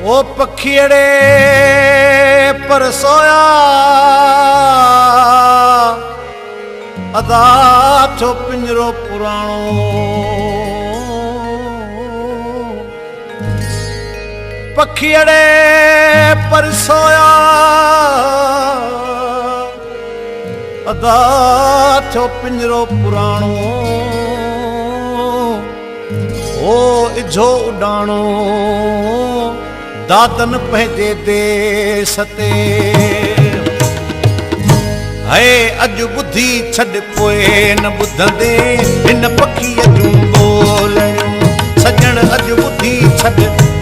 ओ पखीड़े पर सोया अदा थो पिंजरो पुराणो। पखीड़े पर सोया अदा थो पिंजरो पुराणो। ओ इझो उडाणो दातन पंहिंजे देश ते। है अॼु ॿुधी छॾ पोइ न ॿुधंदे हिन पखीअ जूं ॿोलणियूं। सजण अॼु ॿुधी छॾ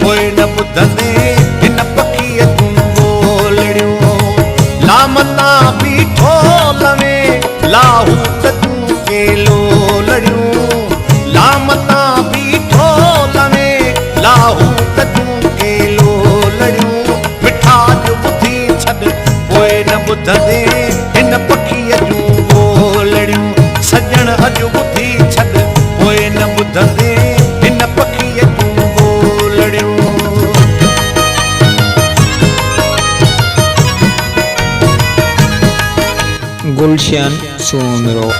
पोइ न ॿुधंदे हिन पखीअ जूं ॿोलणियूं। लामता बीठो लवे लाहूत जूं केलो लड़ियूं। लामता बीठो लवे लाहूत जूं केलो लड़ियूं। मिठा अॼु ॿुधी छॾ पोइ न ॿुधंदे हिन पखीअ जूं ॿोलणियूं। सजण अॼु ॿुधी छॾ पोइ न ॿुधंदे हिन पखीअ जूं ॿोलणियूं। गुलशन सोमरो।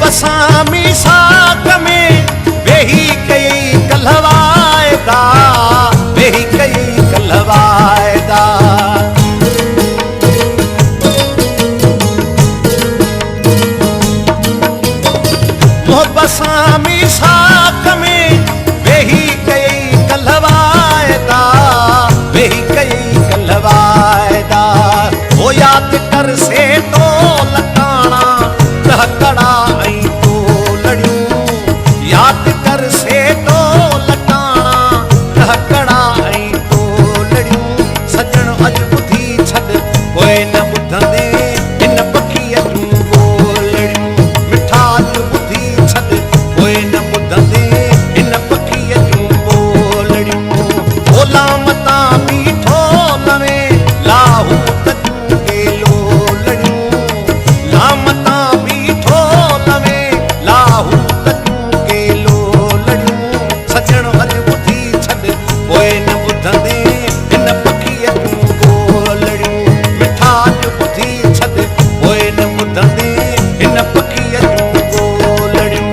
बसामी साक में वेही कई कलवायदा। वेही कई कलवायदा। बसामी साक में वेही कई कलवायदा। वेही कई कलवायदा। ओ याद कर से तो लकाना तहकड़ा ऐं तो लड़ियूं। याद कर से तो लकाना तहकड़ा ऐं तो लड़ियूं। सजण अॼु ॿुधी छॾ पोइ न ॿुधंदे हिन पखीअ जूं ॿोलणियूं। मिठा अॼु ॿुधी छॾ पोइ न ॿुधंदे हिन पखीअ जूं ॿोलणियूं। ओ लामता बीठो लवे लाहूत जूं केलो लड़ियूं। लामता बीठो लवे लाहूत जूं केलो लड़ियूं। सजण अॼु ॿुधी छॾ पोइ न ॿुधंदे हिन पखीअ जूं ॿोलणियूं। मिठा अॼु ॿुधी छॾ पोइ न ॿुधंदे हिन पखीअ जूं ॿोलणियूं।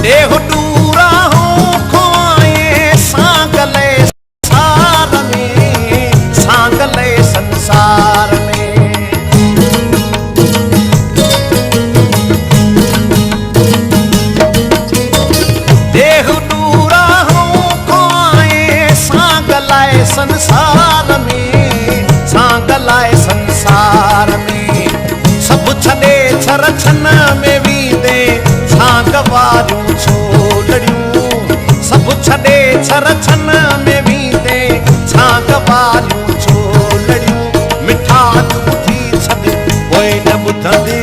देह डूरा हो खोए सांगले सार में। सांगले संसार में। देह डूरा हो खोए सांगले संसार में। सांगले संसार में। सब छॾे छर छन में वींदे सांग वारियूं छोलड़ियूं। सब छॾे छर छन में वींदे सांग वारियूं छोलड़ियूं। मिठा अॼु ॿुधी छॾ पोइ न ॿुधंदे